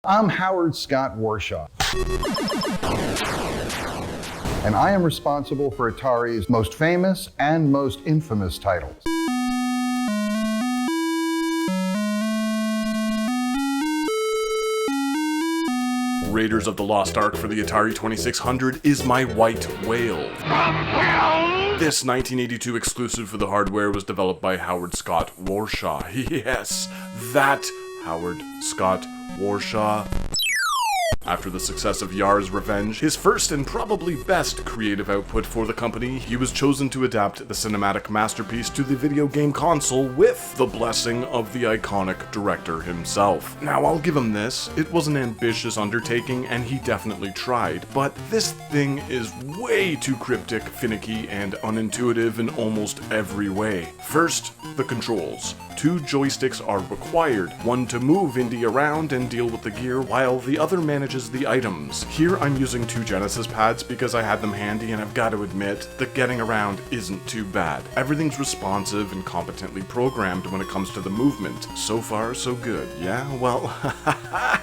I'm Howard Scott Warshaw, and I am responsible for Atari's most famous and most infamous titles. Raiders of the Lost Ark for the Atari 2600 is my white whale. This 1982 exclusive for the hardware was developed by Howard Scott Warshaw. Yes, that Howard Scott Warshaw. After the success of Yar's Revenge, his first and probably best creative output for the company, he was chosen to adapt the cinematic masterpiece to the video game console with the blessing of the iconic director himself. Now, I'll give him this, it was an ambitious undertaking and he definitely tried, but this thing is way too cryptic, finicky, and unintuitive in almost every way. First, the controls. 2 joysticks are required, one to move Indy around and deal with the gear, while the other manages the items. Here I'm using 2 Genesis pads because I had them handy, and I've got to admit, the getting around isn't too bad. Everything's responsive and competently programmed when it comes to the movement. So far, so good. Yeah, well,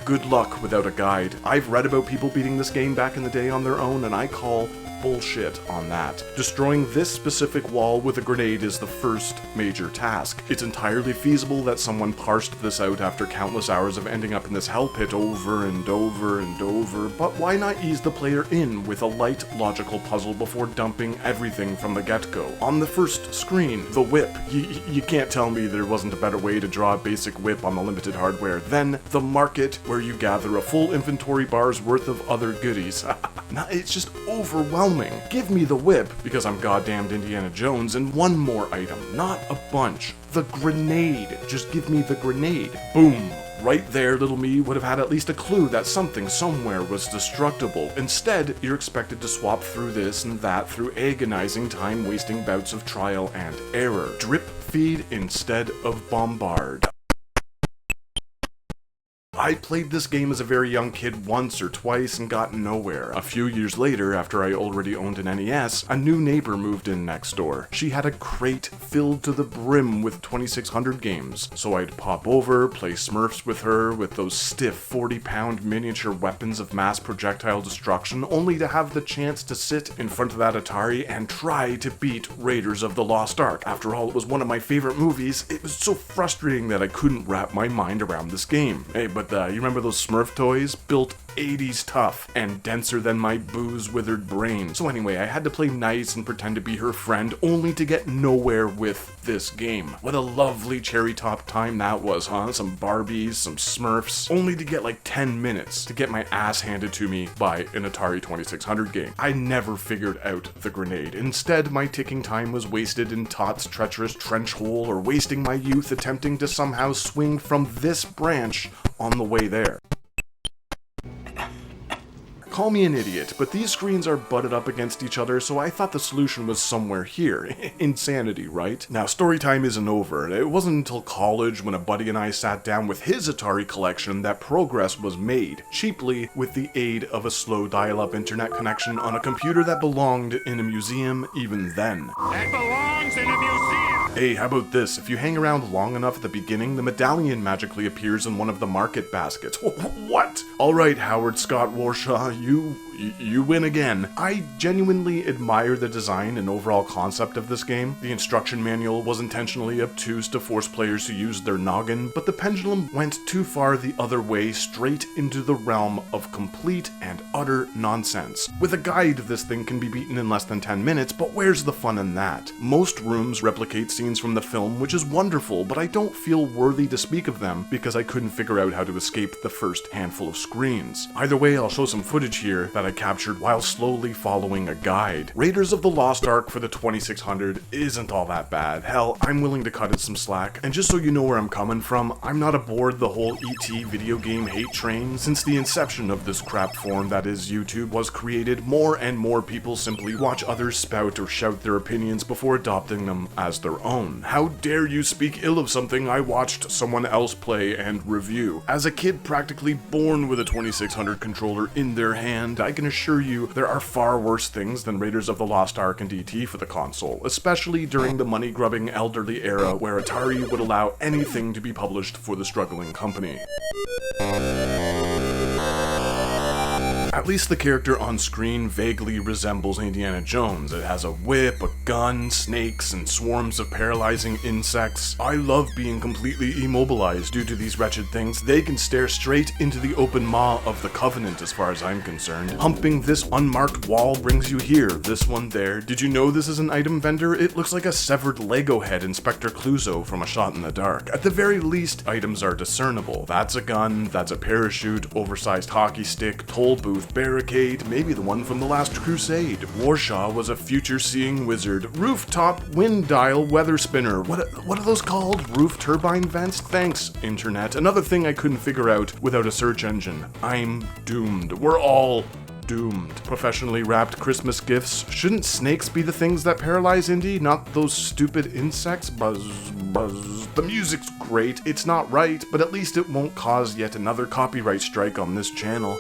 good luck without a guide. I've read about people beating this game back in the day on their own, and I call bullshit on that. Destroying this specific wall with a grenade is the first major task. It's entirely feasible that someone parsed this out after countless hours of ending up in this hell pit over and over and over, but why not ease the player in with a light, logical puzzle before dumping everything from the get-go? On the first screen, the whip. You can't tell me there wasn't a better way to draw a basic whip on the limited hardware. Then, the market, where you gather a full inventory bar's worth of other goodies. Now, it's just overwhelming. Give me the whip, because I'm goddamned Indiana Jones, and one more item, not a bunch. The grenade. Just give me the grenade. Boom. Right there, little me would have had at least a clue that something somewhere was destructible. Instead, you're expected to swap through this and that through agonizing, time-wasting bouts of trial and error. Drip feed instead of bombard. I played this game as a very young kid once or twice and got nowhere. A few years later, after I already owned an NES, a new neighbor moved in next door. She had a crate filled to the brim with 2600 games, so I'd pop over, play Smurfs with her with those stiff 40-pound miniature weapons of mass projectile destruction, only to have the chance to sit in front of that Atari and try to beat Raiders of the Lost Ark. After all, it was one of my favorite movies. It was so frustrating that I couldn't wrap my mind around this game. Hey, but you remember those Smurf toys? Built 80s tough and denser than my booze-withered brain. So anyway, I had to play nice and pretend to be her friend, only to get nowhere with this game. What a lovely cherry-top time that was, huh? Some Barbies, some Smurfs, only to get like 10 minutes to get my ass handed to me by an Atari 2600 game. I never figured out the grenade. Instead, my ticking time was wasted in Tot's treacherous trench hole, or wasting my youth attempting to somehow swing from this branch on the way there. Call me an idiot, but these screens are butted up against each other, so I thought the solution was somewhere here. Insanity, right? Now, story time isn't over. It wasn't until college, when a buddy and I sat down with his Atari collection, that progress was made, cheaply with the aid of a slow dial-up internet connection on a computer that belonged in a museum even then. That belongs in a museum! Hey, how about this? If you hang around long enough at the beginning, the medallion magically appears in one of the market baskets. What? Alright, Howard Scott Warshaw, you win again. I genuinely admire the design and overall concept of this game. The instruction manual was intentionally obtuse to force players to use their noggin, but the pendulum went too far the other way, straight into the realm of complete and utter nonsense. With a guide, this thing can be beaten in less than 10 minutes, but where's the fun in that? Most rooms replicate scenes from the film, which is wonderful, but I don't feel worthy to speak of them because I couldn't figure out how to escape the first handful of screens. Either way, I'll show some footage here that I captured while slowly following a guide. Raiders of the Lost Ark for the 2600 isn't all that bad. Hell, I'm willing to cut it some slack. And just so you know where I'm coming from, I'm not aboard the whole ET video game hate train. Since the inception of this crap form that is YouTube was created, more and more people simply watch others spout or shout their opinions before adopting them as their own. How dare you speak ill of something I watched someone else play and review? As a kid practically born with a 2600 controller in their hand, I can assure you there are far worse things than Raiders of the Lost Ark and ET for the console, especially during the money-grubbing elderly era where Atari would allow anything to be published for the struggling company. At least the character on screen vaguely resembles Indiana Jones. It has a whip, a gun, snakes, and swarms of paralyzing insects. I love being completely immobilized due to these wretched things. They can stare straight into the open maw of the Covenant as far as I'm concerned. Humping this unmarked wall brings you here, this one there. Did you know this is an item vendor? It looks like a severed Lego head Inspector Clouseau from A Shot in the Dark. At the very least, items are discernible. That's a gun, that's a parachute, oversized hockey stick, toll booth, barricade, maybe the one from The Last Crusade. Warshaw was a future-seeing wizard. Rooftop wind dial weather spinner. What are those called? Roof turbine vents? Thanks, internet. Another thing I couldn't figure out without a search engine. I'm doomed. We're all doomed. Professionally wrapped Christmas gifts. Shouldn't snakes be the things that paralyze Indy, not those stupid insects? Buzz, buzz. The music's great. It's not right, but at least it won't cause yet another copyright strike on this channel.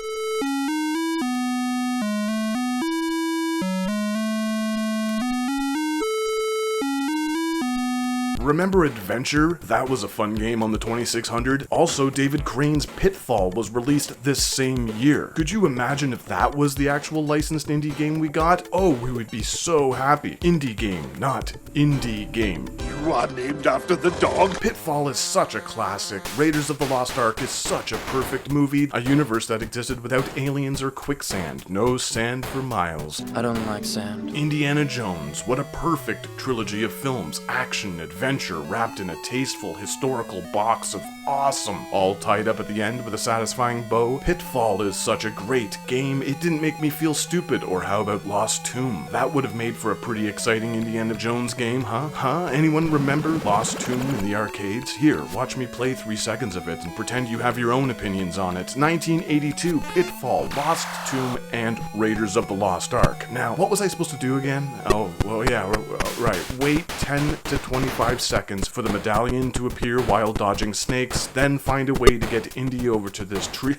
Remember Adventure? That was a fun game on the 2600. Also, David Crane's Pitfall was released this same year. Could you imagine if that was the actual licensed indie game we got? Oh, we would be so happy. Indie game, not indie game. You are named after the dog. Pitfall is such a classic. Raiders of the Lost Ark is such a perfect movie. A universe that existed without aliens or quicksand. No sand for miles. I don't like sand. Indiana Jones. What a perfect trilogy of films. Action, adventure, wrapped in a tasteful historical box of awesome, all tied up at the end with a satisfying bow. Pitfall is such a great game, it didn't make me feel stupid. Or how about Lost Tomb? That would have made for a pretty exciting Indiana Jones game, huh? Anyone remember Lost Tomb in the arcades? Here, watch me play 3 seconds of it and pretend you have your own opinions on it. 1982, Pitfall, Lost Tomb, and Raiders of the Lost Ark. Now, what was I supposed to do again? Oh, well, yeah, right. Wait 10 to 25 seconds for the medallion to appear while dodging snakes, then find a way to get Indy over to this tree.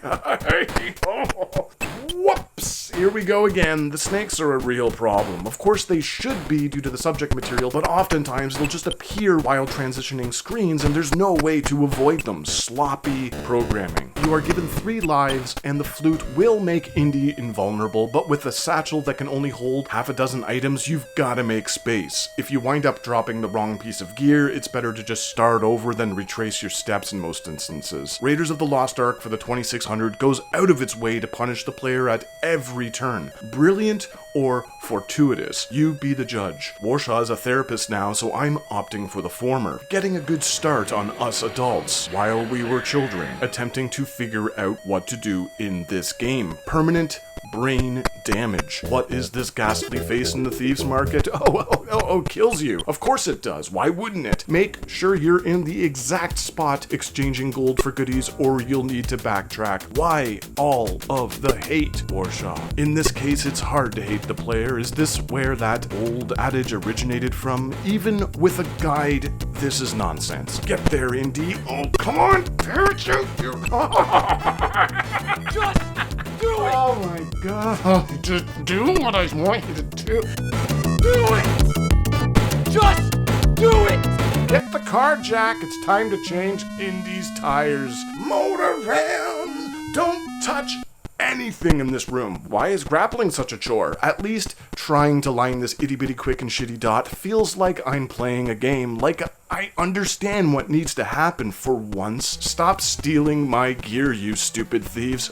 Whoops! Here we go again. The snakes are a real problem. Of course they should be due to the subject material, but oftentimes they'll just appear while transitioning screens and there's no way to avoid them. Sloppy programming. You are given 3 lives and the flute will make Indy invulnerable, but with a satchel that can only hold half a dozen items, you've gotta make space. If you wind up dropping the wrong piece of gear, it's better to just start over than retrace your steps in most instances. Raiders of the Lost Ark for the 2600 goes out of its way to punish the player at every turn. Brilliant or fortuitous? You be the judge. Warshaw is a therapist now, so I'm opting for the former. Getting a good start on us adults while we were children, attempting to figure out what to do in this game. Permanent brain damage. What is this ghastly face in the thieves market? Oh, kills you. Of course it does. Why wouldn't it? Make sure you're in the exact spot exchanging gold for goodies or you'll need to backtrack. Why all of the hate, Warshaw? In this case, it's hard to hate the player. Is this where that old adage originated from? Even with a guide, this is nonsense. Get there, Indy. Oh, come on! Parachute! Just do it. Oh my god. Just do what I want you to do. Do it. Just do it. Hit the car, Jack. It's time to change Indy's tires. Motor van! Don't touch anything in this room. Why is grappling such a chore? At least trying to line this itty-bitty quick and shitty dot feels like I'm playing a game, like I understand what needs to happen for once. Stop stealing my gear, you stupid thieves.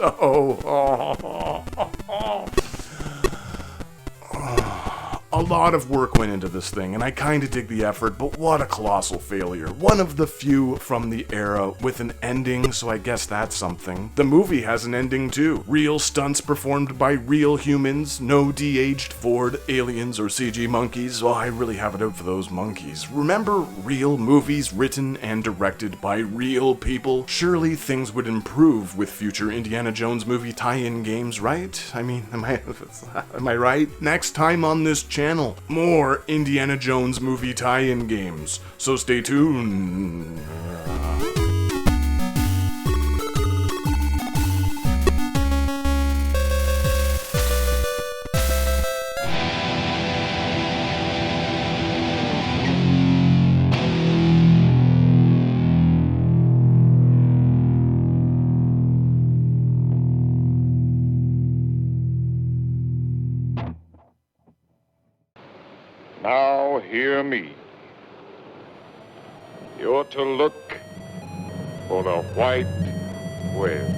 A lot of work went into this thing, and I kinda dig the effort, but what a colossal failure. One of the few from the era with an ending, so I guess that's something. The movie has an ending too. Real stunts performed by real humans, no de-aged Ford aliens or CG monkeys. Oh, I really have it out for those monkeys. Remember real movies written and directed by real people? Surely things would improve with future Indiana Jones movie tie-in games, right? I mean, am I right? Next time on this channel, more Indiana Jones movie tie-in games, so stay tuned. hear me. You're to look for the white whale.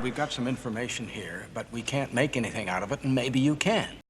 We've got some information here, but we can't make anything out of it, and maybe you can.